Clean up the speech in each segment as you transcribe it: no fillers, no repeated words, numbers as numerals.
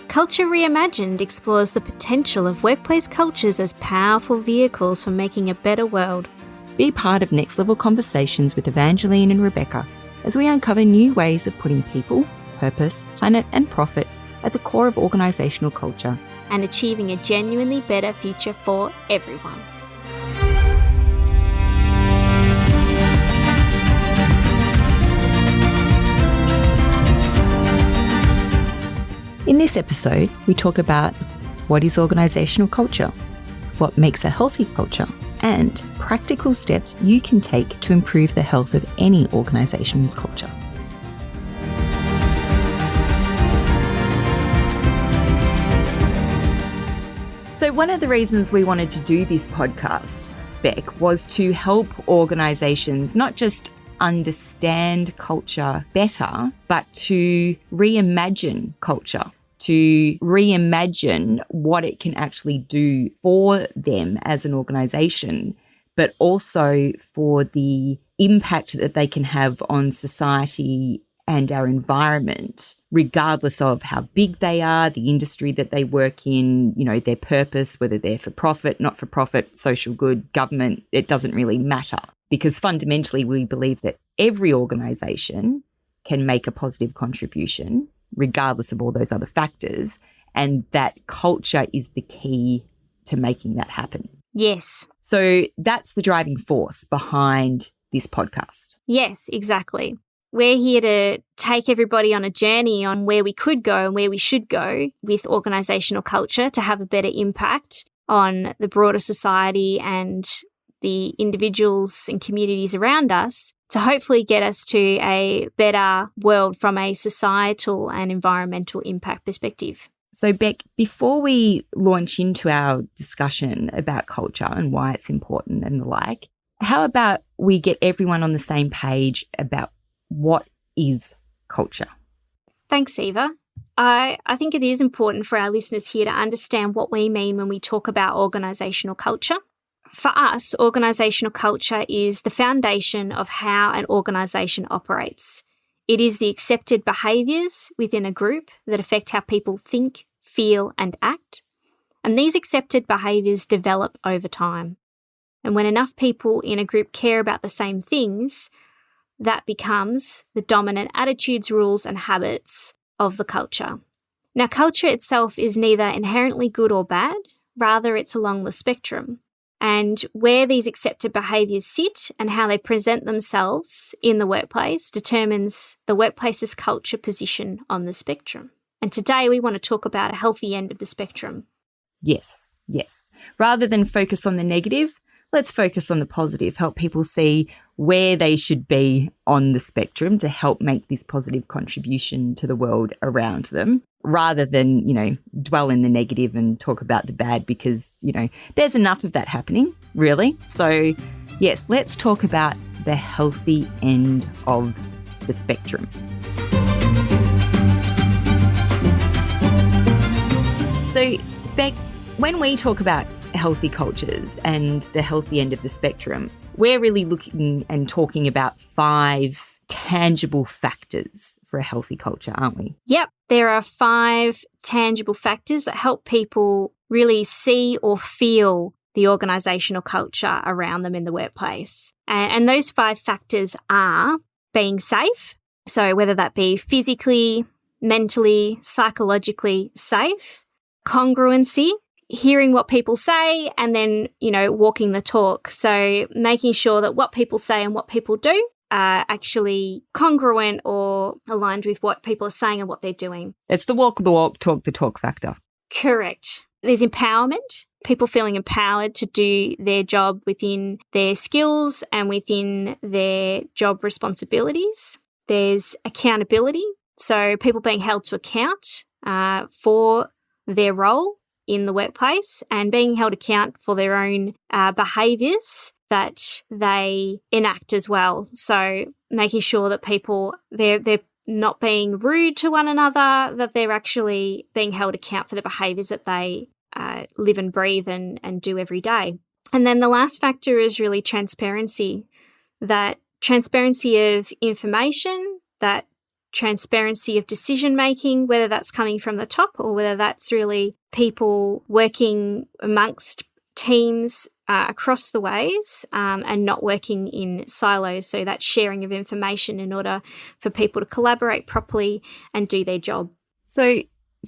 Culture Reimagined explores the potential of workplace cultures as powerful vehicles for making a better world. Be part of Next Level Conversations with Evangeline and Rebecca as we uncover new ways of putting people, purpose, planet and profit at the core of organisational culture. And achieving a genuinely better future for everyone. In this episode, we talk about what is organisational culture, what makes a healthy culture, and practical steps you can take to improve the health of any organisation's culture. So one of the reasons we wanted to do this podcast, Beck, was to help organisations not just understand culture better, but to reimagine culture, to reimagine what it can actually do for them as an organisation, but also for the impact that they can have on society and our environment, regardless of how big they are, the industry that they work in, their purpose, whether they're for profit, not for profit, social good, government, it doesn't really matter. Because fundamentally, we believe that every organisation can make a positive contribution, regardless of all those other factors, and that culture is the key to making that happen. Yes. So that's the driving force behind this podcast. Yes, exactly. We're here to take everybody on a journey on where we could go and where we should go with organisational culture to have a better impact on the broader society and the individuals and communities around us, to hopefully get us to a better world from a societal and environmental impact perspective. So Beck, before we launch into our discussion about culture and why it's important and the like, how about we get everyone on the same page about what is culture? Thanks, Eva. I think it is important for our listeners here to understand what we mean when we talk about organisational culture. For us, organisational culture is the foundation of how an organisation operates. It is the accepted behaviours within a group that affect how people think, feel and act. And these accepted behaviours develop over time. And when enough people in a group care about the same things, that becomes the dominant attitudes, rules and habits of the culture. Now, culture itself is neither inherently good or bad, rather it's along the spectrum. And where these accepted behaviours sit and how they present themselves in the workplace determines the workplace's culture position on the spectrum. And today we want to talk about a healthy end of the spectrum. Yes. Rather than focus on the negative, let's focus on the positive, help people see where they should be on the spectrum to help make this positive contribution to the world around them, rather than, dwell in the negative and talk about the bad because, there's enough of that happening, really. So, yes, let's talk about the healthy end of the spectrum. So, Beck, when we talk about healthy cultures and the healthy end of the spectrum, we're really looking and talking about 5 tangible factors for a healthy culture, aren't we? Yep, there are 5 tangible factors that help people really see or feel the organisational culture around them in the workplace. And those 5 factors are being safe, so whether that be physically, mentally, psychologically safe, congruency, hearing what people say and then, walking the talk. So making sure that what people say and what people do are actually congruent or aligned with what people are saying and what they're doing. It's the walk the walk, talk the talk factor. Correct. There's empowerment, people feeling empowered to do their job within their skills and within their job responsibilities. There's accountability, so people being held to account for their role in the workplace and being held account for their own behaviours that they enact as well. So making sure that people, they're not being rude to one another, that they're actually being held account for the behaviours that they live and breathe and do every day. And then the last factor is really transparency, that transparency of information, that transparency of decision making, whether that's coming from the top or whether that's really people working amongst teams across the ways and not working in silos. So that sharing of information in order for people to collaborate properly and do their job. So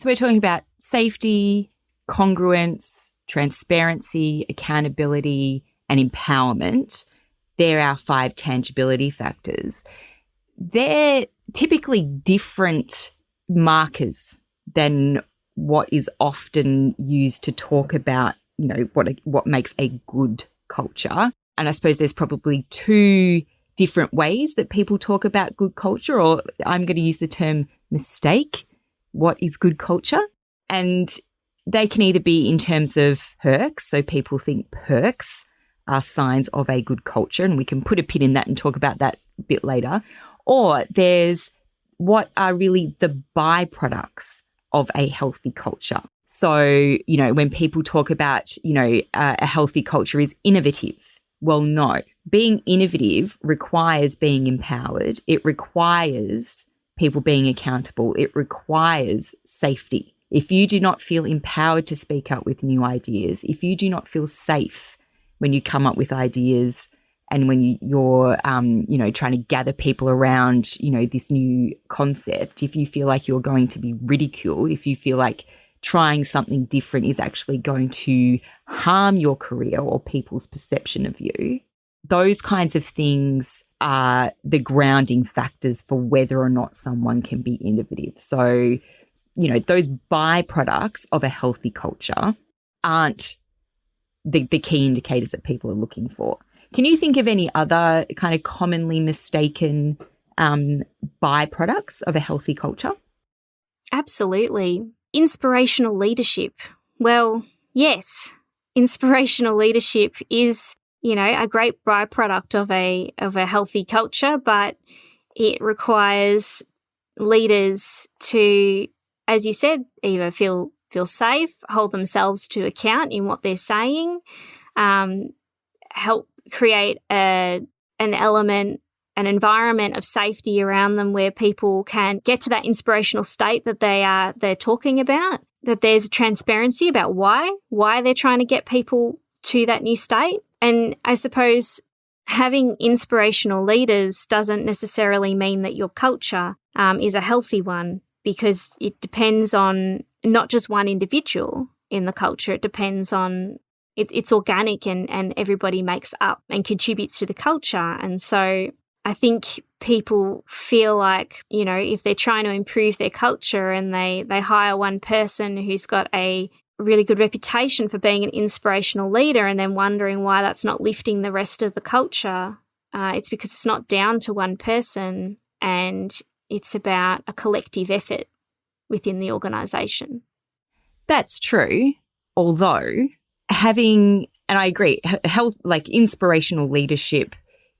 we're talking about safety, congruence, transparency, accountability, and empowerment. They're our 5 tangibility factors. They're typically different markers than what is often used to talk about, what makes a good culture. And I suppose there's probably 2 different ways that people talk about good culture, or I'm going to use the term mistake. What is good culture? And they can either be in terms of perks. So people think perks are signs of a good culture, and we can put a pin in that and talk about that a bit later. Or there's what are really the byproducts of a healthy culture. So, when people talk about, a healthy culture is innovative. Well, no. Being innovative requires being empowered. It requires people being accountable. It requires safety. If you do not feel empowered to speak up with new ideas, if you do not feel safe when you come up with ideas, and when you're, trying to gather people around, this new concept, if you feel like you're going to be ridiculed, if you feel like trying something different is actually going to harm your career or people's perception of you, those kinds of things are the grounding factors for whether or not someone can be innovative. So, those byproducts of a healthy culture aren't the key indicators that people are looking for. Can you think of any other kind of commonly mistaken byproducts of a healthy culture? Absolutely. Inspirational leadership. Well, yes, inspirational leadership is, a great byproduct of a healthy culture, but it requires leaders to, as you said, either feel safe, hold themselves to account in what they're saying, help create an element, an environment of safety around them where people can get to that inspirational state that they're talking about, that there's transparency about why they're trying to get people to that new state. And I suppose having inspirational leaders doesn't necessarily mean that your culture is a healthy one, because it depends on not just one individual in the culture. It depends on it's organic and everybody makes up and contributes to the culture. And so I think people feel like, if they're trying to improve their culture and they hire one person who's got a really good reputation for being an inspirational leader and then wondering why that's not lifting the rest of the culture, it's because it's not down to one person and it's about a collective effort within the organisation. That's true, although and I agree, inspirational leadership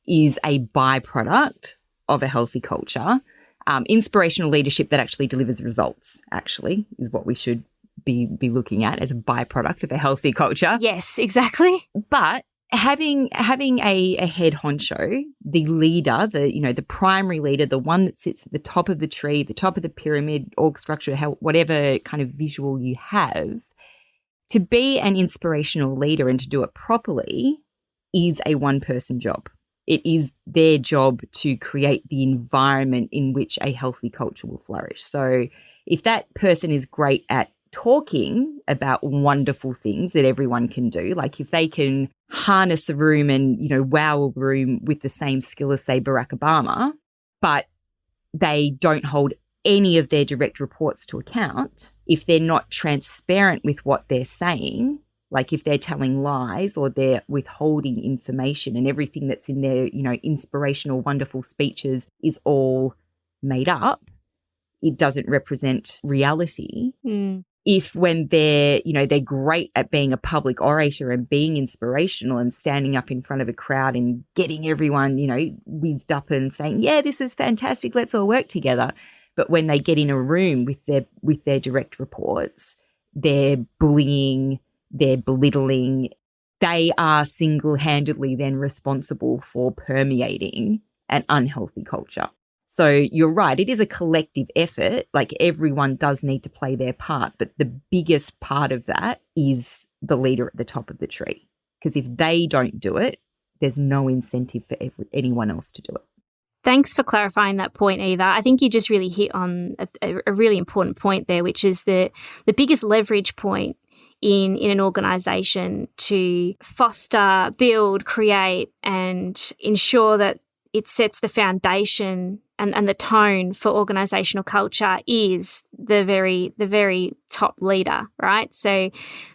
is a byproduct of a healthy culture. Inspirational leadership that actually delivers results, is what we should be looking at as a byproduct of a healthy culture. Yes, exactly. But having a head honcho, the leader, the primary leader, the one that sits at the top of the tree, the top of the pyramid, org structure, whatever kind of visual you have, to be an inspirational leader and to do it properly is a one-person job. It is their job to create the environment in which a healthy culture will flourish. So if that person is great at talking about wonderful things that everyone can do, like if they can harness a room and, wow a room with the same skill as, say, Barack Obama, but they don't hold any of their direct reports to account, if they're not transparent with what they're saying, like if they're telling lies or they're withholding information and everything that's in their, inspirational, wonderful speeches is all made up, it doesn't represent reality. If when they're great at being a public orator and being inspirational and standing up in front of a crowd and getting everyone, whizzed up and saying, yeah, this is fantastic, let's all work together. But when they get in a room with their direct reports, they're bullying, they're belittling. They are single-handedly then responsible for permeating an unhealthy culture. So you're right, it is a collective effort. Like everyone does need to play their part, but the biggest part of that is the leader at the top of the tree. Because if they don't do it, there's no incentive for anyone else to do it. Thanks for clarifying that point, Eva. I think you just really hit on a really important point there, which is the biggest leverage point in an organisation to foster, build, create and ensure that it sets the foundation and the tone for organisational culture is the very top leader, right? So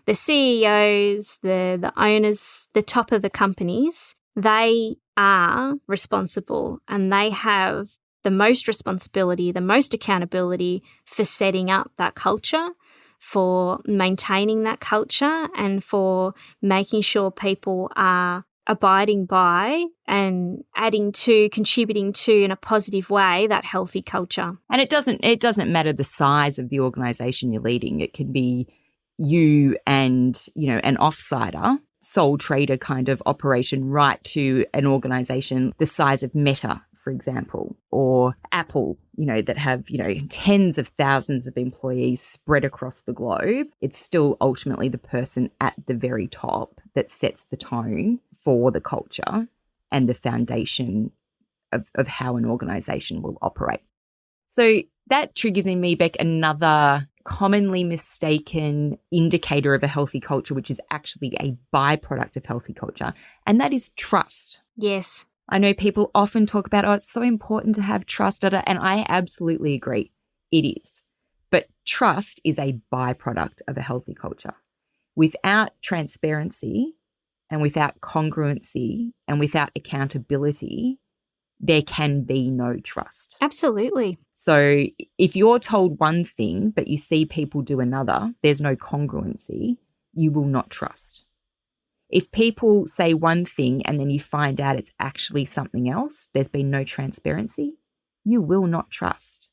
the CEOs, the owners, the top of the companies, they are responsible and they have the most responsibility, the most accountability for setting up that culture, for maintaining that culture and for making sure people are abiding by and adding to, contributing to in a positive way that healthy culture. And it doesn't matter the size of the organisation you're leading. It can be you and, an offsider, sole trader kind of operation, right to an organisation the size of Meta, for example, or Apple, that have, tens of thousands of employees spread across the globe. It's still ultimately the person at the very top that sets the tone for the culture and the foundation of how an organisation will operate. So that triggers in me, Beck, another commonly mistaken indicator of a healthy culture, which is actually a byproduct of healthy culture, and that is trust. Yes. I know people often talk about, it's so important to have trust, and I absolutely agree. It is. But trust is a byproduct of a healthy culture. Without transparency and without congruency and without accountability, there can be no trust. Absolutely. So if you're told one thing but you see people do another, there's no congruency, you will not trust. If people say one thing and then you find out it's actually something else, there's been no transparency, you will not trust.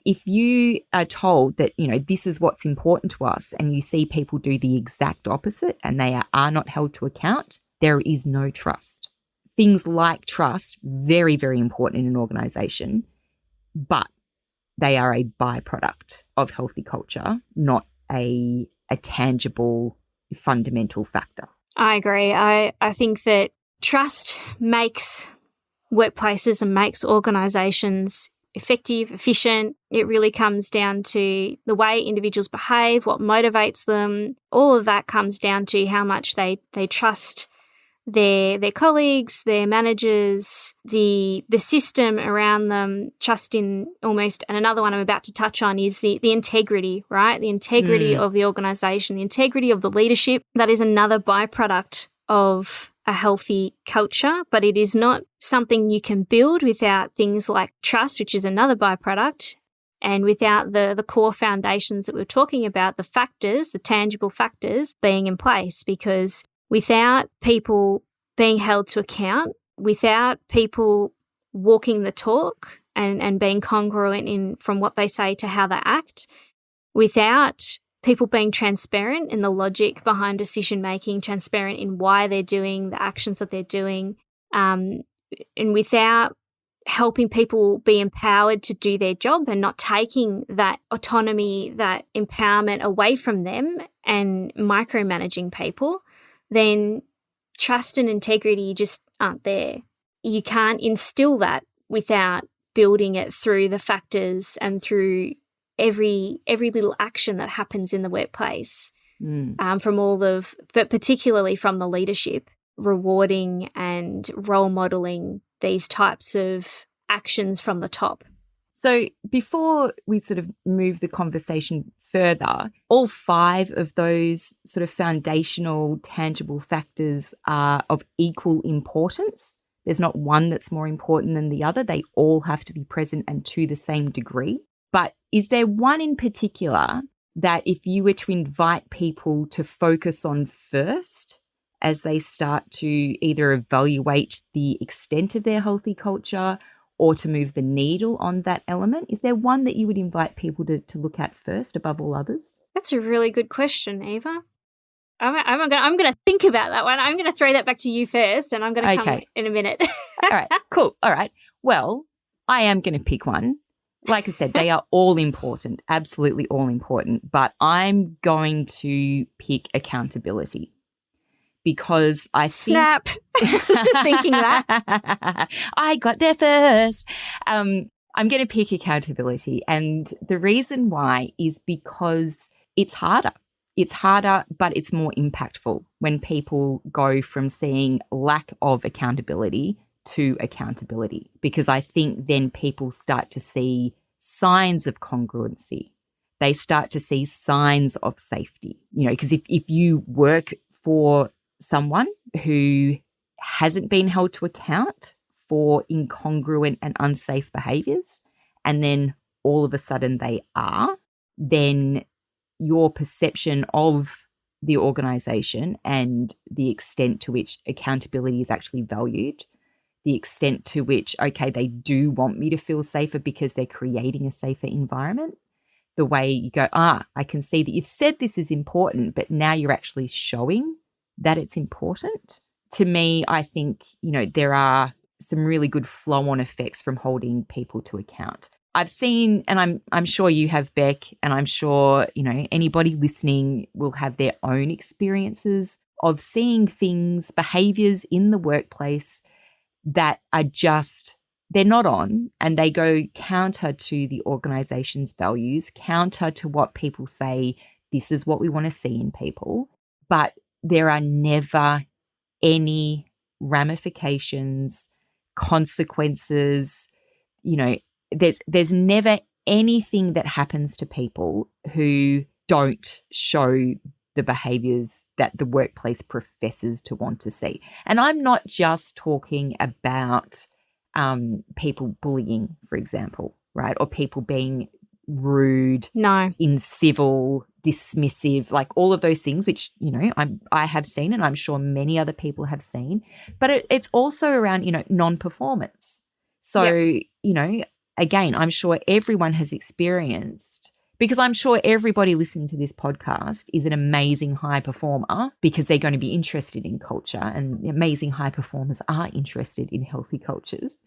If you are told that, this is what's important to us and you see people do the exact opposite and they are not held to account, there is no trust. Things like trust, very, very important in an organisation, but they are a byproduct of healthy culture, not a tangible, fundamental factor. I agree. I think that trust makes workplaces and makes organisations effective, efficient. It really comes down to the way individuals behave, what motivates them. All of that comes down to how much they trust their colleagues, their managers, the system around them, trust in almost, and another one I'm about to touch on is the integrity, right? The integrity of the organisation, the integrity of the leadership. That is another byproduct of a healthy culture, but it is not something you can build without things like trust, which is another byproduct, and without the core foundations that we're talking about, the factors, the tangible factors being in place, because without people being held to account, without people walking the talk and being congruent from what they say to how they act, without people being transparent in the logic behind decision-making, transparent in why they're doing the actions that they're doing, and without helping people be empowered to do their job and not taking that autonomy, that empowerment away from them and micromanaging people, then trust and integrity just aren't there. You can't instill that without building it through the factors and through every little action that happens in the workplace, but particularly from the leadership, rewarding and role modelling these types of actions from the top. So before we sort of move the conversation further, all 5 of those sort of foundational, tangible factors are of equal importance. There's not one that's more important than the other. They all have to be present and to the same degree. But is there one in particular that if you were to invite people to focus on first as they start to either evaluate the extent of their healthy culture or to move the needle on that element, is there one that you would invite people to look at first above all others? That's a really good question, Eva. I'm going to think about that one. I'm going to throw that back to you first, and I'm going to come in a minute. All right, cool. All right. Well, I am going to pick one. Like I said, they are all important, absolutely all important, but I'm going to pick accountability because I Snap. I was just thinking that. I got there first. I'm going to pick accountability. And the reason why is because it's harder. It's harder, but it's more impactful when people go from seeing lack of accountability to accountability, because I think then people start to see signs of congruency. They start to see signs of safety, because if you work for someone who hasn't been held to account for incongruent and unsafe behaviors, and then all of a sudden they are, then your perception of the organization and the extent to which accountability is actually valued, the extent to which, okay, they do want me to feel safer because they're creating a safer environment. The way you go, I can see that you've said this is important, but now you're actually showing that it's important. To me, I think, there are some really good flow-on effects from holding people to account. I've seen, and I'm sure you have, Beck, and I'm sure, anybody listening will have their own experiences of seeing things, behaviors in the workplace that are just, they're not on, and they go counter to the organization's values, counter to what people say, this is what we want to see in people. But there are never any ramifications, consequences, there's never anything that happens to people who don't show the behaviors that the workplace professes to want to see. And I'm not just talking about people bullying, for example, right? Or people being rude, incivil, dismissive, like all of those things, which, I have seen, and I'm sure many other people have seen. But it's also around, non-performance. So, again, I'm sure everyone has experienced, because I'm sure everybody listening to this podcast is an amazing high performer because they're going to be interested in culture, and amazing high performers are interested in healthy cultures.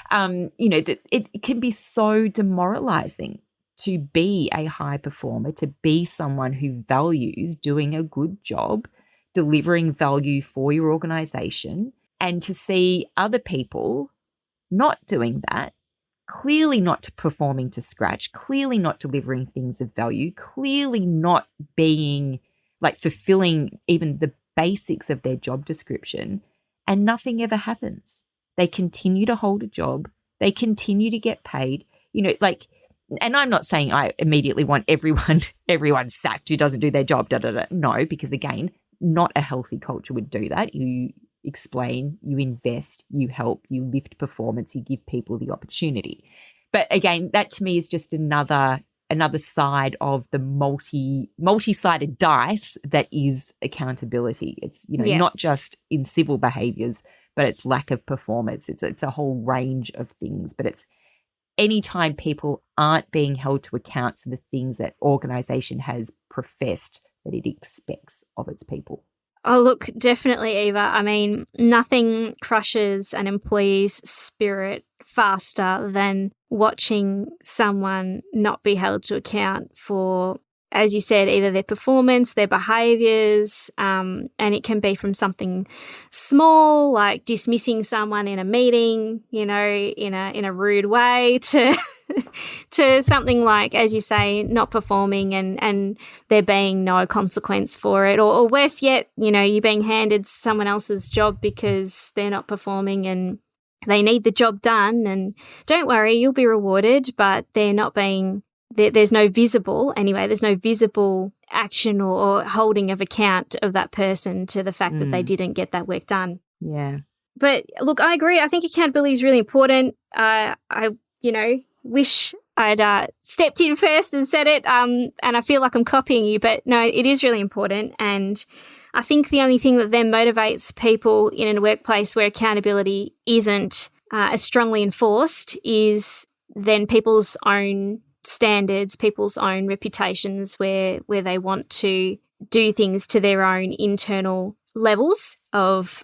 That it can be so demoralizing to be a high performer, to be someone who values doing a good job, delivering value for your organization, and to see other people not doing that, clearly not performing to scratch, clearly not delivering things of value, clearly not being fulfilling even the basics of their job description, and nothing ever happens. They continue to hold a job. They continue to get paid, and I'm not saying I immediately want everyone sacked who doesn't do their job, No, because again, not a healthy culture would do that. You explain, you invest, you help, you lift performance, you give people the opportunity. But again, that to me is just another side of the multi-sided dice that is accountability. It's, not just in civil behaviors, but it's lack of performance. It's a whole range of things, but it's anytime people aren't being held to account for the things that organization has professed that it expects of its people. Oh, look, definitely, Eva. I mean, nothing crushes an employee's spirit faster than watching someone not be held to account for, as you said, either their performance, their behaviours, and it can be from something small, like dismissing someone in a meeting, in a rude way, to something like, as you say, not performing and there being no consequence for it, or worse yet, you're being handed someone else's job because they're not performing and they need the job done, and don't worry, you'll be rewarded, but they're not being. There's no visible action or holding of account of that person to the fact that they didn't get that work done. Yeah. But look, I agree. I think accountability is really important. I wish I'd stepped in first and said it, and I feel like I'm copying you, but no, it is really important. And I think the only thing that then motivates people in a workplace where accountability isn't as strongly enforced is then people's own standards, people's own reputations, where they want to do things to their own internal levels of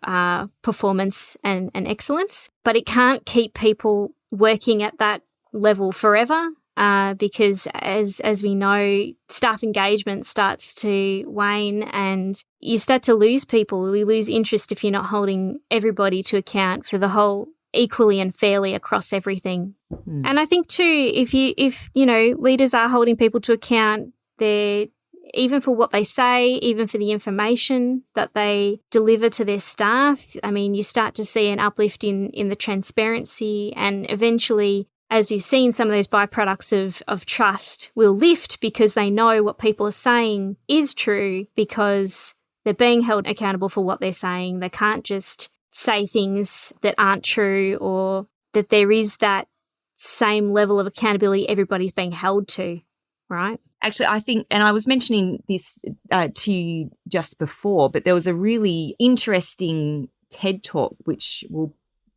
performance and excellence. But it can't keep people working at that level forever. Because as we know, staff engagement starts to wane and you start to lose people. You lose interest if you're not holding everybody to account for the whole equally and fairly across everything. And I think too, if leaders are holding people to account, they're even for what they say, even for the information that they deliver to their staff. I mean, you start to see an uplift in the transparency, and eventually, as you've seen, some of those byproducts of trust will lift because they know what people are saying is true because they're being held accountable for what they're saying. They can't just say things that aren't true, or that there is that same level of accountability everybody's being held to, right? Actually, I think, and I was mentioning this to you just before, but there was a really interesting TED Talk, which we'll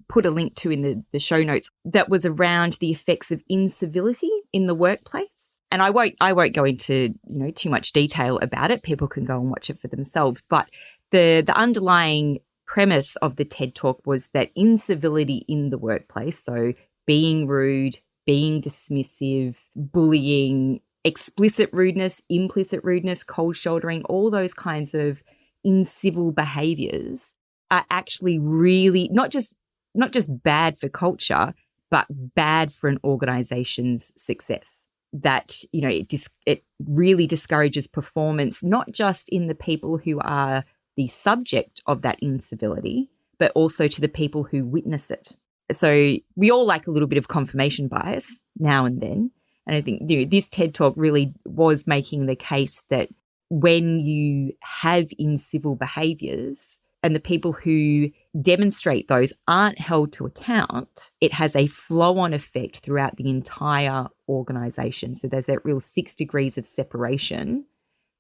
put a link to in the show notes, that was around the effects of incivility in the workplace. And I won't go into too much detail about it. People can go and watch it for themselves. But the underlying premise of the TED Talk was that incivility in the workplace, so being rude, being dismissive, bullying, explicit rudeness, implicit rudeness, cold shouldering, all those kinds of incivil behaviours are actually really not just bad for culture, but bad for an organization's success. That, it really discourages performance, not just in the people who are the subject of that incivility, but also to the people who witness it. So we all like a little bit of confirmation bias now and then. And I think this TED Talk really was making the case that when you have incivil behaviours and the people who demonstrate those aren't held to account, it has a flow-on effect throughout the entire organisation. So there's that real 6 degrees of separation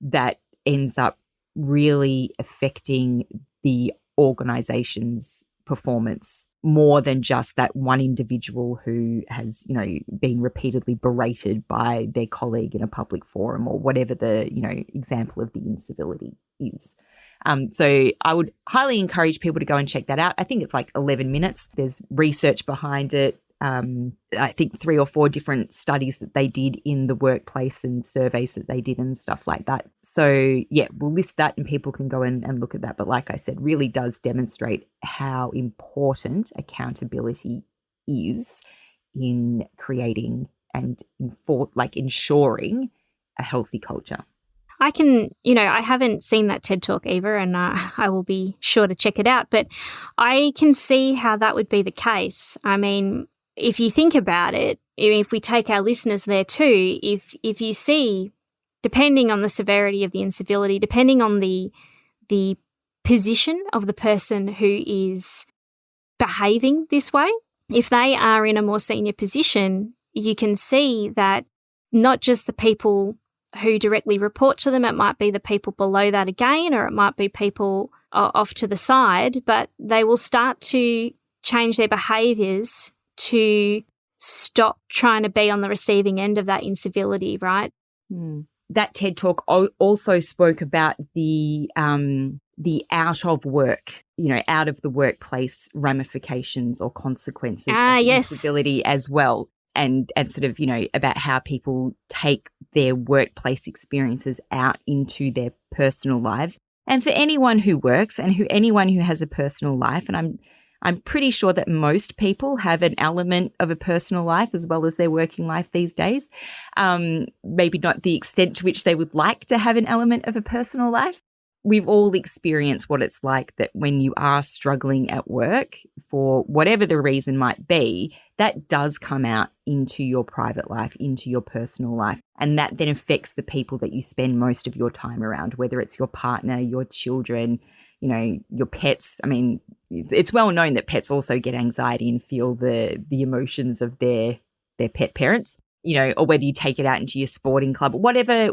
that ends up really affecting the organisation's performance more than just that one individual who has, been repeatedly berated by their colleague in a public forum or whatever the, example of the incivility is. So I would highly encourage people to go and check that out. I think it's like 11 minutes. There's research behind it. I think 3 or 4 different studies that they did in the workplace and surveys that they did and stuff like that. So yeah, we'll list that and people can go and look at that. But like I said, really does demonstrate how important accountability is in creating and ensuring a healthy culture. I haven't seen that TED Talk either, and I will be sure to check it out, but I can see how that would be the case. I mean, if you think about it, if we take our listeners there too, if you see, depending on the severity of the incivility, depending on the position of the person who is behaving this way, if they are in a more senior position, you can see that not just the people who directly report to them, it might be the people below that again, or it might be people off to the side, but they will start to change their behaviours to stop trying to be on the receiving end of that incivility, right? That TED Talk also spoke about the out of the workplace ramifications or consequences of incivility as well. And sort of, about how people take their workplace experiences out into their personal lives. And for anyone who works and anyone who has a personal life, and I'm pretty sure that most people have an element of a personal life as well as their working life these days. Maybe not the extent to which they would like to have an element of a personal life. We've all experienced what it's like that when you are struggling at work, for whatever the reason might be, that does come out into your private life, into your personal life. And that then affects the people that you spend most of your time around, whether it's your partner, your children, your pets. I mean, it's well known that pets also get anxiety and feel the emotions of their pet parents, or whether you take it out into your sporting club, whatever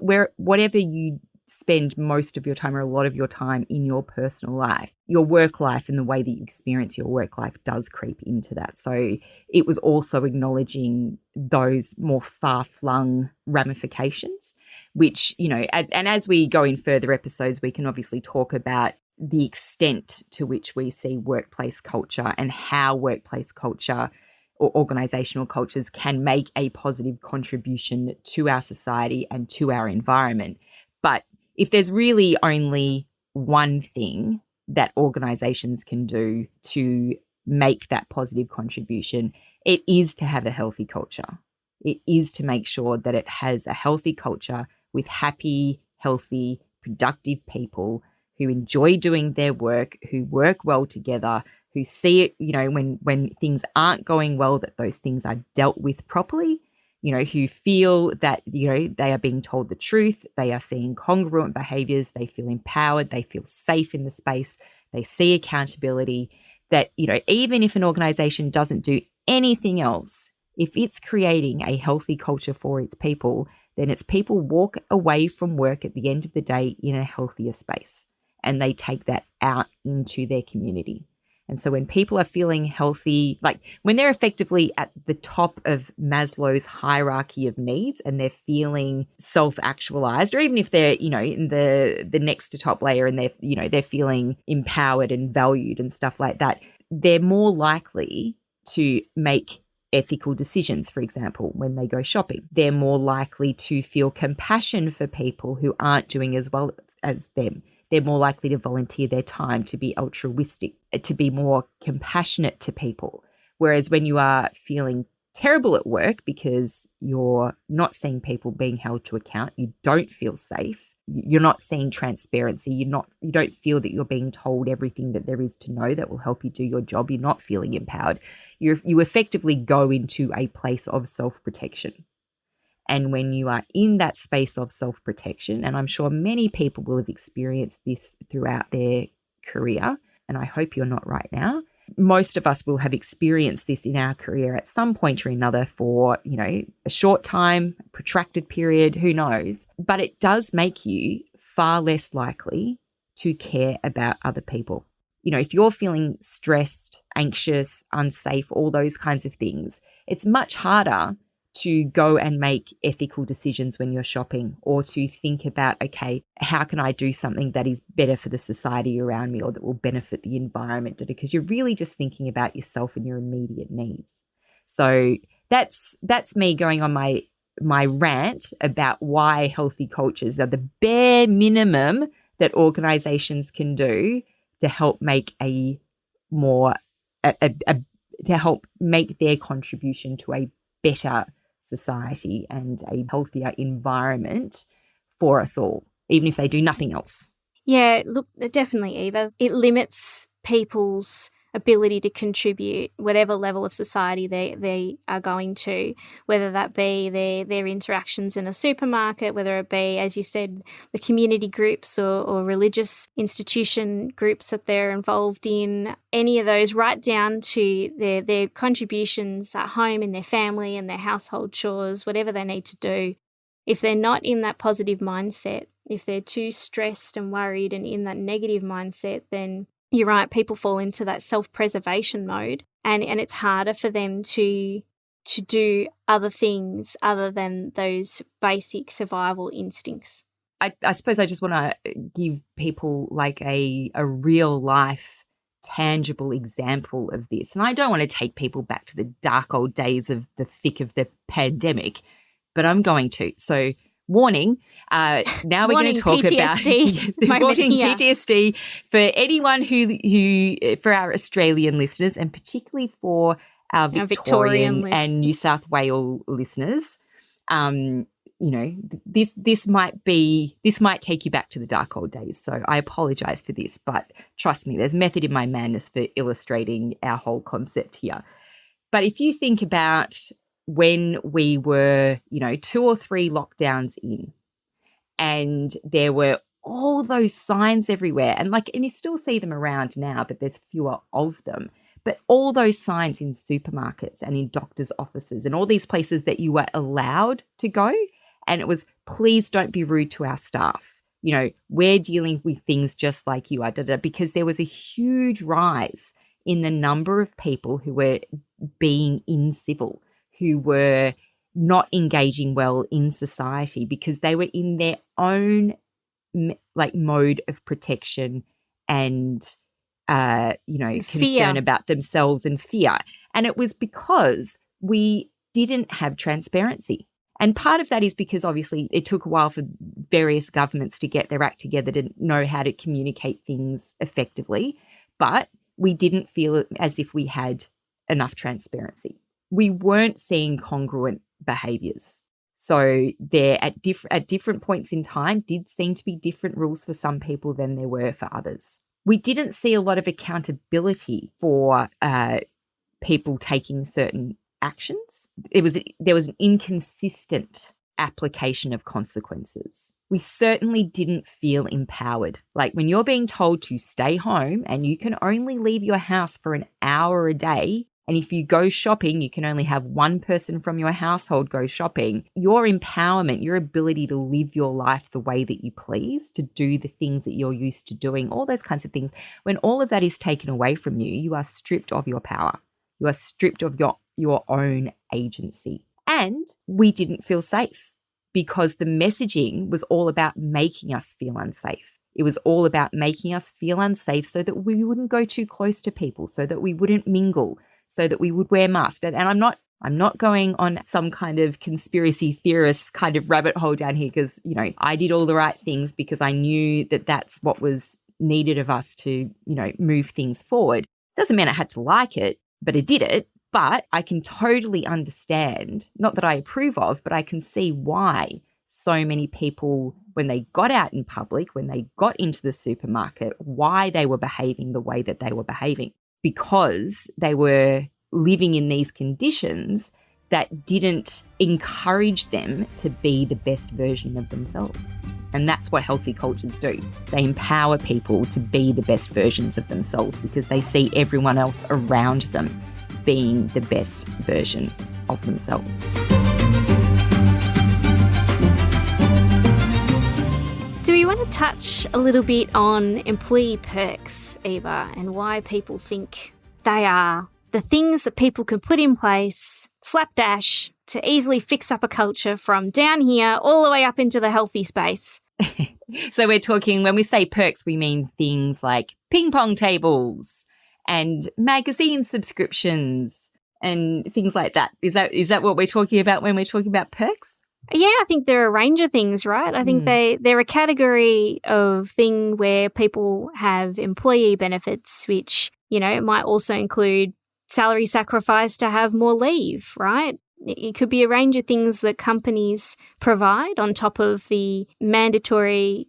you spend most of your time or a lot of your time in your personal life, your work life and the way that you experience your work life does creep into that. So it was also acknowledging those more far-flung ramifications, which, and as we go in further episodes, we can obviously talk about the extent to which we see workplace culture and how workplace culture or organizational cultures can make a positive contribution to our society and to our environment. But if there's really only one thing that organizations can do to make that positive contribution, it is to have a healthy culture. It is to make sure that it has a healthy culture with happy, healthy, productive people who enjoy doing their work, who work well together, who see it, when things aren't going well, that those things are dealt with properly, who feel that, they are being told the truth, they are seeing congruent behaviors, they feel empowered, they feel safe in the space, they see accountability, that, even if an organization doesn't do anything else, if it's creating a healthy culture for its people, then its people walk away from work at the end of the day in a healthier space, and they take that out into their community. And so when people are feeling healthy, like when they're effectively at the top of Maslow's hierarchy of needs and they're feeling self-actualized, or even if they're, in the next to top layer and they're feeling empowered and valued and stuff like that, they're more likely to make ethical decisions, for example, when they go shopping. They're more likely to feel compassion for people who aren't doing as well as them. They're more likely to volunteer their time, to be altruistic, to be more compassionate to people. Whereas when you are feeling terrible at work because you're not seeing people being held to account, you don't feel safe, you're not seeing transparency, you don't feel that you're being told everything that there is to know that will help you do your job, you're not feeling empowered, you effectively go into a place of self-protection. And when you are in that space of self-protection, and I'm sure many people will have experienced this throughout their career, and I hope you're not right now, most of us will have experienced this in our career at some point or another for, a short time, a protracted period, who knows. But it does make you far less likely to care about other people. If you're feeling stressed, anxious, unsafe, all those kinds of things, it's much harder to go and make ethical decisions when you're shopping, or to think about, okay, how can I do something that is better for the society around me or that will benefit the environment? Because you're really just thinking about yourself and your immediate needs. So that's me going on my rant about why healthy cultures are the bare minimum that organizations can do to help make to help make their contribution to a better society and a healthier environment for us all, even if they do nothing else. Yeah, look, definitely, Eva. It limits people's ability to contribute whatever level of society they are going to, whether that be their interactions in a supermarket, whether it be, as you said, the community groups or religious institution groups that they're involved in, any of those, right down to their contributions at home in their family and their household chores, whatever they need to do. If they're not in that positive mindset, if they're too stressed and worried and in that negative mindset, then you're right, people fall into that self-preservation mode, and it's harder for them to do other things other than those basic survival instincts. I suppose I just want to give people like a real life tangible example of this. And I don't want to take people back to the dark old days of the thick of the pandemic, but I'm going to. So warning, now we're going to talk PTSD about warning PTSD for anyone who for our Australian listeners, and particularly for our Victorian and New South Wales listeners. This might take you back to the dark old days. So I apologize for this, but trust me, there's method in my madness for illustrating our whole concept here. But if you think about when we were, 2 or 3 lockdowns in, and there were all those signs everywhere, and you still see them around now, but there's fewer of them. But all those signs in supermarkets and in doctors' offices and all these places that you were allowed to go, and it was, please don't be rude to our staff. We're dealing with things just like you are, because there was a huge rise in the number of people who were being incivil, who were not engaging well in society because they were in their own mode of protection and concern about themselves and fear. And it was because we didn't have transparency. And part of that is because obviously it took a while for various governments to get their act together to know how to communicate things effectively. But we didn't feel as if we had enough transparency. We weren't seeing congruent behaviours. So there at different points in time did seem to be different rules for some people than there were for others. We didn't see a lot of accountability for people taking certain actions. There was an inconsistent application of consequences. We certainly didn't feel empowered. Like when you're being told to stay home and you can only leave your house for an hour a day, and if you go shopping, you can only have one person from your household go shopping. Your empowerment, your ability to live your life the way that you please, to do the things that you're used to doing, all those kinds of things, when all of that is taken away from you, you are stripped of your power. You are stripped of your own agency. And we didn't feel safe because the messaging was all about making us feel unsafe. It was all about making us feel unsafe so that we wouldn't go too close to people, so that we wouldn't mingle, so that we would wear masks. And I'm not going on some kind of conspiracy theorist kind of rabbit hole down here because, I did all the right things because I knew that that's what was needed of us to, move things forward. Doesn't mean I had to like it, but I did it. But I can totally understand, not that I approve of, but I can see why so many people, when they got out in public, when they got into the supermarket, why they were behaving the way that they were behaving. Because they were living in these conditions that didn't encourage them to be the best version of themselves. And that's what healthy cultures do. They empower people to be the best versions of themselves because they see everyone else around them being the best version of themselves. Do we want to touch a little bit on employee perks, Eva, and why people think they are the things that people can put in place, slapdash, to easily fix up a culture from down here all the way up into the healthy space? So we're talking, when we say perks, we mean things like ping pong tables and magazine subscriptions and things like that. Is that what we're talking about when we're talking about perks? Yeah, I think there are a range of things, right? I think they're a category of thing where people have employee benefits, which, it might also include salary sacrifice to have more leave, right? It could be a range of things that companies provide on top of the mandatory,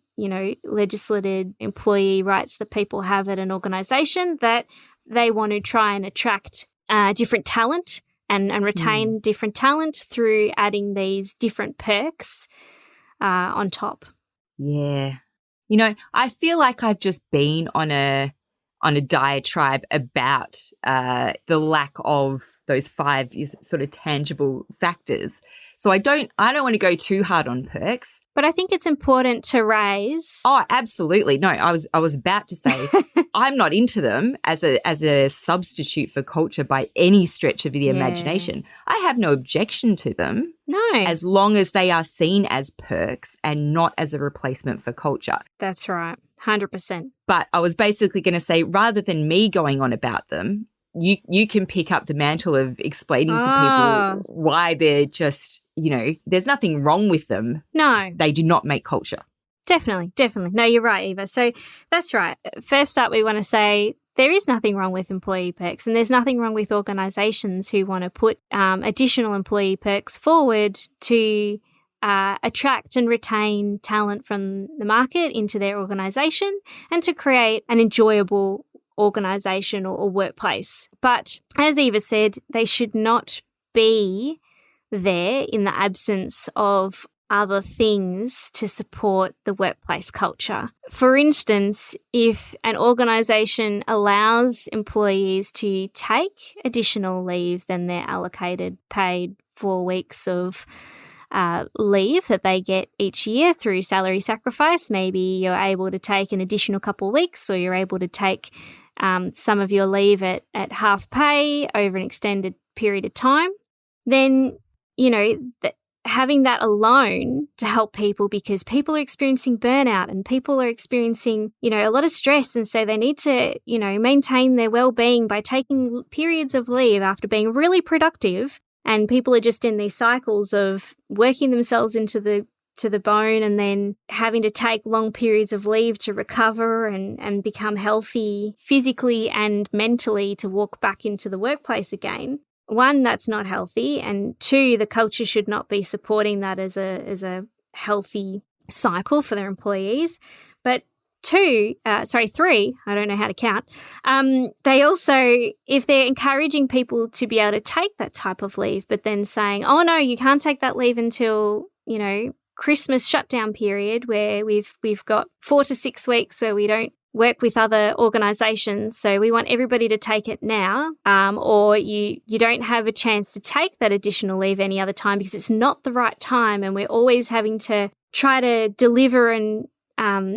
legislated employee rights that people have at an organisation, that they want to try and attract different talent and retain different talent through adding these different perks on top. Yeah. I feel like I've just been on a diatribe about the lack of those 5 sort of tangible factors. So I don't want to go too hard on perks. But I think it's important to raise. Oh, absolutely. No, I was about to say I'm not into them as a substitute for culture by any stretch of the imagination. I have no objection to them. No. As long as they are seen as perks and not as a replacement for culture. That's right. 100%. But I was basically going to say, rather than me going on about them, you can pick up the mantle of explaining to people why they're just, there's nothing wrong with them. No. They do not make culture. Definitely. No, you're right, Eva. So that's right. First up, we want to say there is nothing wrong with employee perks, and there's nothing wrong with organisations who want to put additional employee perks forward to attract and retain talent from the market into their organisation and to create an enjoyable organisation or workplace. But as Eva said, they should not be there in the absence of other things to support the workplace culture. For instance, if an organisation allows employees to take additional leave than their allocated paid 4 weeks of leave that they get each year through salary sacrifice, maybe you're able to take an additional couple of weeks, or you're able to take some of your leave at half pay over an extended period of time, then, having that alone to help people, because people are experiencing burnout and people are experiencing, a lot of stress. And so they need to, maintain their well-being by taking periods of leave after being really productive. And people are just in these cycles of working themselves into the bone and then having to take long periods of leave to recover and become healthy physically and mentally to walk back into the workplace again. One, that's not healthy. And two, the culture should not be supporting that as a healthy cycle for their employees. But three, I don't know how to count. They also, if they're encouraging people to be able to take that type of leave, but then saying, oh no, you can't take that leave until, Christmas shutdown period where we've got 4 to 6 weeks where we don't work with other organisations, so we want everybody to take it now, or you don't have a chance to take that additional leave any other time because it's not the right time, and we're always having to try to deliver and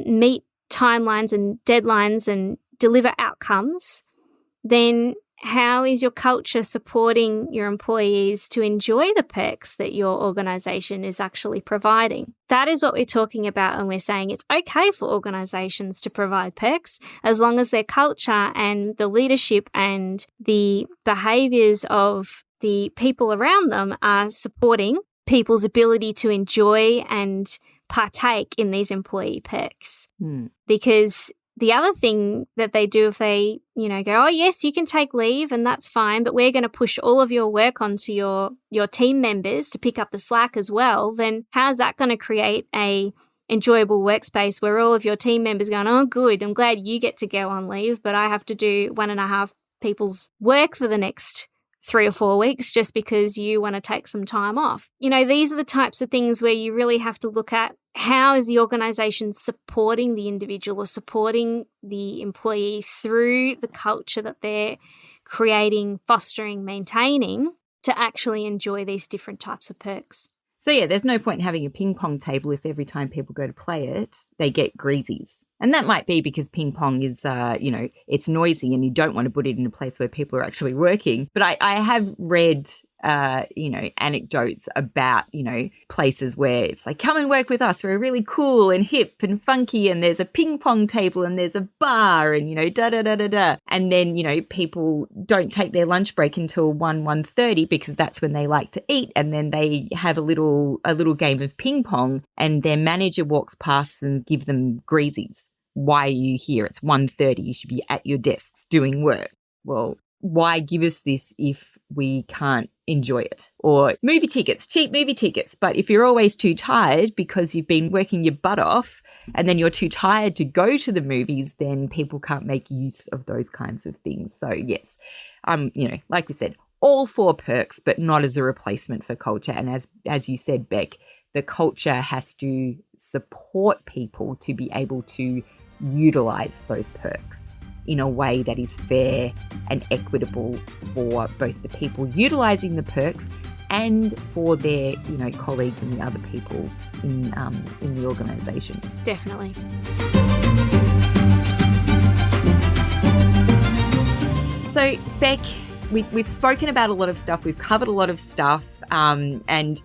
meet timelines and deadlines and deliver outcomes, then how is your culture supporting your employees to enjoy the perks that your organisation is actually providing? That is what we're talking about when we're saying it's okay for organisations to provide perks as long as their culture and the leadership and the behaviours of the people around them are supporting people's ability to enjoy and partake in these employee perks. Because the other thing that they do if they, go, oh, yes, you can take leave and that's fine, but we're going to push all of your work onto your team members to pick up the slack as well, then how's that going to create a enjoyable workspace where all of your team members going, oh, good, I'm glad you get to go on leave, but I have to do 1.5 people's work for the next 3 or 4 weeks just because you want to take some time off. These are the types of things where you really have to look at how is the organisation supporting the individual or supporting the employee through the culture that they're creating, fostering, maintaining to actually enjoy these different types of perks. So yeah, there's no point in having a ping pong table if every time people go to play it, they get greasies. And that might be because ping pong is, it's noisy and you don't want to put it in a place where people are actually working. But I have read, anecdotes about, places where it's like, come and work with us. We're really cool and hip and funky and there's a ping pong table and there's a bar and, da-da-da-da-da. And then, people don't take their lunch break until 1:30 because that's when they like to eat. And then they have a little game of ping pong and their manager walks past and give them greasies. Why are you here? It's 1:30. You should be at your desks doing work. Well, why give us this if we can't enjoy it? Or movie tickets, cheap movie tickets. But if you're always too tired because you've been working your butt off and then you're too tired to go to the movies, then people can't make use of those kinds of things. So yes, like we said, all for perks, but not as a replacement for culture. And as you said, Beck, the culture has to support people to be able to utilize those perks in a way that is fair and equitable for both the people utilizing the perks and for their, colleagues and the other people in the organization. Definitely. So, Beck, we've spoken about a lot of stuff. We've covered a lot of stuff, and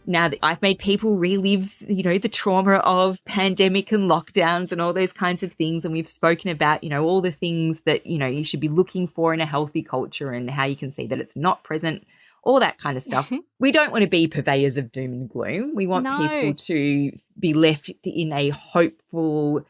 now that I've made people relive, the trauma of pandemic and lockdowns and all those kinds of things. And we've spoken about, all the things that, you should be looking for in a healthy culture and how you can see that it's not present, all that kind of stuff. We don't want to be purveyors of doom and gloom. We want people to be left in a hopeful,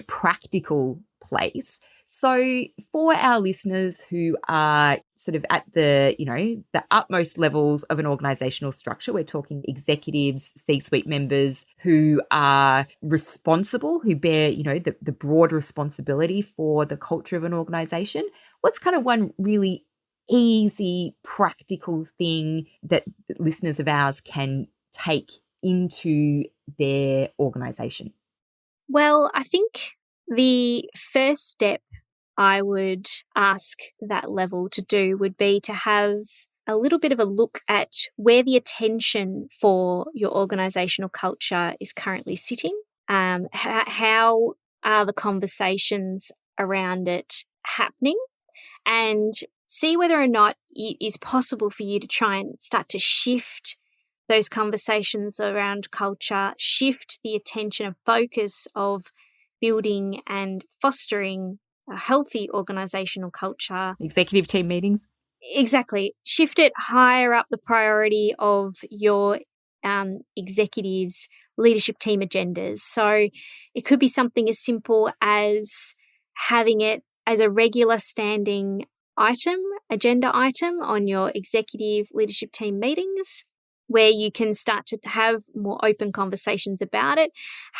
practical place. So for our listeners who are sort of at the, the utmost levels of an organizational structure, we're talking executives, C-suite members who are responsible, who bear, the broad responsibility for the culture of an organization. What's kind of one really easy, practical thing that listeners of ours can take into their organization? Well, I think the first step I would ask that level to do would be to have a little bit of a look at where the attention for your organizational culture is currently sitting. How are the conversations around it happening? And see whether or not it is possible for you to try and start to shift those conversations around culture, shift the attention and focus of building and fostering a healthy organizational culture. Executive team meetings. Exactly. Shift it higher up the priority of your executives' leadership team agendas. So it could be something as simple as having it as a regular standing agenda item on your executive leadership team meetings, where you can start to have more open conversations about it,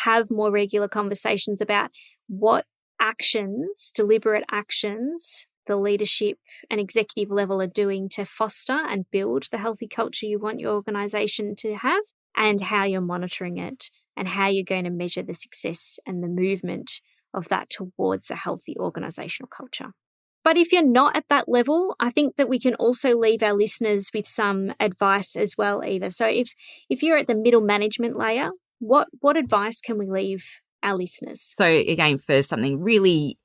have more regular conversations about what actions, deliberate actions, the leadership and executive level are doing to foster and build the healthy culture you want your organization to have, and how you're monitoring it and how you're going to measure the success and the movement of that towards a healthy organizational culture. But if you're not at that level, I think that we can also leave our listeners with some advice as well, Eva. So if you're at the middle management layer, what advice can we leave our listeners? So again, for something really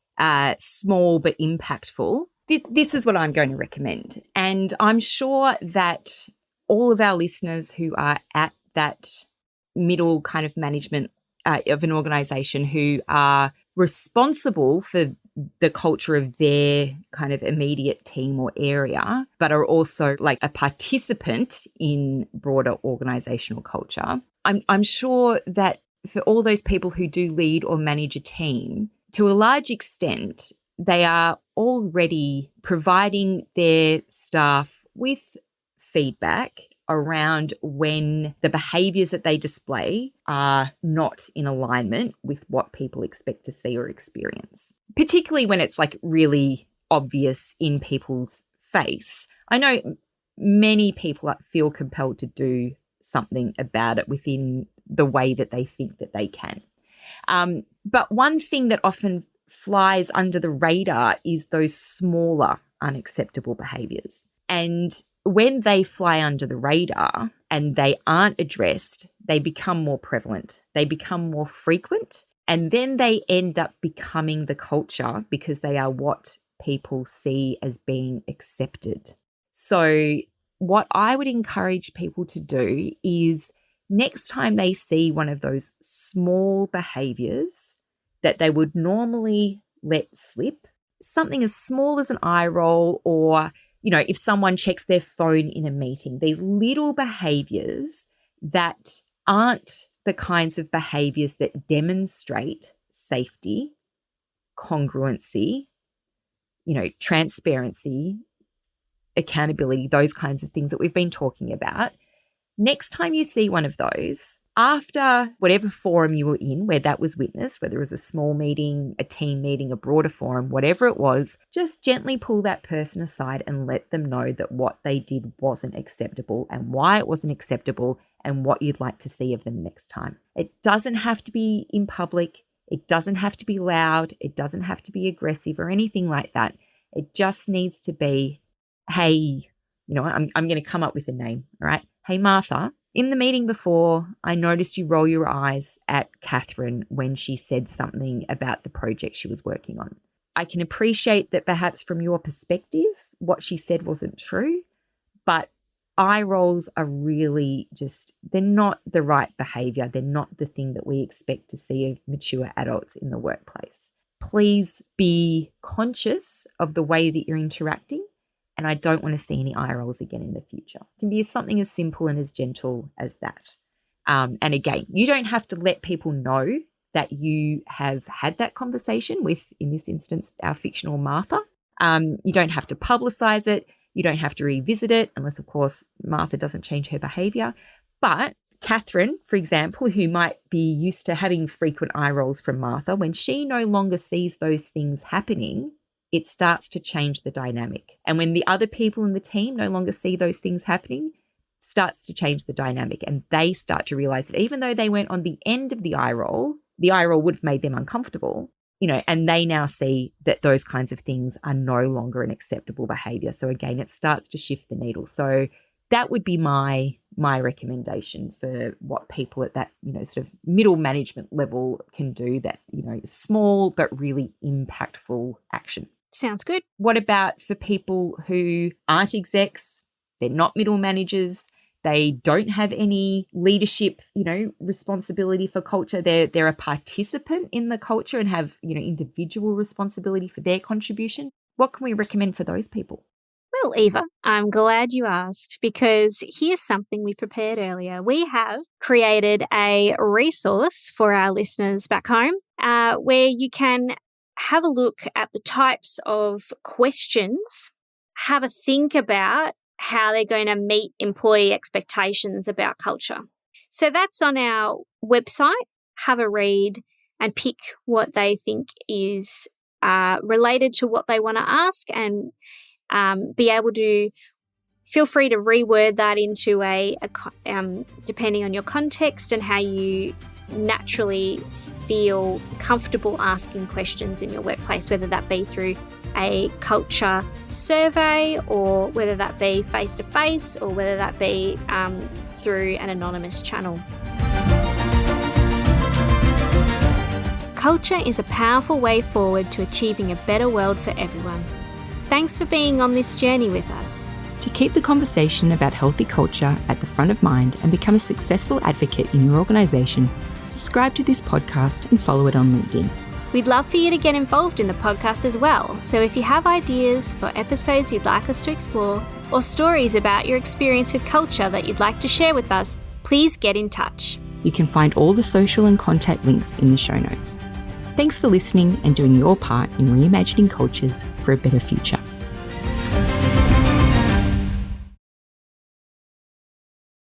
small but impactful, this is what I'm going to recommend. And I'm sure that all of our listeners who are at that middle kind of management of an organization, who are responsible for the culture of their kind of immediate team or area, but are also like a participant in broader organizational culture, I'm sure that for all those people who do lead or manage a team, to a large extent, they are already providing their staff with feedback around when the behaviours that they display are not in alignment with what people expect to see or experience, particularly when it's like really obvious in people's face. I know many people feel compelled to do something about it within the way that they think that they can. But one thing that often flies under the radar is those smaller unacceptable behaviours. And when they fly under the radar and they aren't addressed, they become more prevalent, they become more frequent, and then they end up becoming the culture because they are what people see as being accepted. So what I would encourage people to do is, next time they see one of those small behaviours that they would normally let slip, something as small as an eye roll, or if someone checks their phone in a meeting, these little behaviours that aren't the kinds of behaviours that demonstrate safety, congruency, transparency, accountability, those kinds of things that we've been talking about. Next time you see one of those, after whatever forum you were in where that was witnessed, whether it was a small meeting, a team meeting, a broader forum, whatever it was, just gently pull that person aside and let them know that what they did wasn't acceptable and why it wasn't acceptable and what you'd like to see of them next time. It doesn't have to be in public. It doesn't have to be loud. It doesn't have to be aggressive or anything like that. It just needs to be, hey, I'm going to come up with a name, all right? Hey, Martha, in the meeting before, I noticed you roll your eyes at Catherine when she said something about the project she was working on. I can appreciate that perhaps from your perspective, what she said wasn't true, but eye rolls are really they're not the right behaviour. They're not the thing that we expect to see of mature adults in the workplace. Please be conscious of the way that you're interacting. And I don't want to see any eye rolls again in the future. It can be something as simple and as gentle as that. And again, you don't have to let people know that you have had that conversation with, in this instance, our fictional Martha. You don't have to publicize it. You don't have to revisit it, unless, of course, Martha doesn't change her behaviour. But Catherine, for example, who might be used to having frequent eye rolls from Martha, when she no longer sees those things happening, it starts to change the dynamic. And when the other people in the team no longer see those things happening, it starts to change the dynamic. And they start to realize that even though they went on the end of the eye roll would have made them uncomfortable, and they now see that those kinds of things are no longer an acceptable behavior. So again, it starts to shift the needle. So that would be my recommendation for what people at that, sort of middle management level can do, that, small but really impactful action. Sounds good. What about for people who aren't execs, they're not middle managers, they don't have any leadership, responsibility for culture. They're a participant in the culture and have, individual responsibility for their contribution. What can we recommend for those people? Well, Eva, I'm glad you asked, because here's something we prepared earlier. We have created a resource for our listeners back home where you can have a look at the types of questions, have a think about how they're going to meet employee expectations about culture. So that's on our website. Have a read and pick what they think is related to what they want to ask, and be able to feel free to reword that into a depending on your context and how you naturally feel comfortable asking questions in your workplace, whether that be through a culture survey or whether that be face-to-face or whether that be through an anonymous channel. Culture is a powerful way forward to achieving a better world for everyone. Thanks for being on this journey with us. To keep the conversation about healthy culture at the front of mind and become a successful advocate in your organisation, subscribe to this podcast and follow it on LinkedIn. We'd love for you to get involved in the podcast as well, so if you have ideas for episodes you'd like us to explore or stories about your experience with culture that you'd like to share with us, please get in touch. You can find all the social and contact links in the show notes. Thanks for listening and doing your part in reimagining cultures for a better future.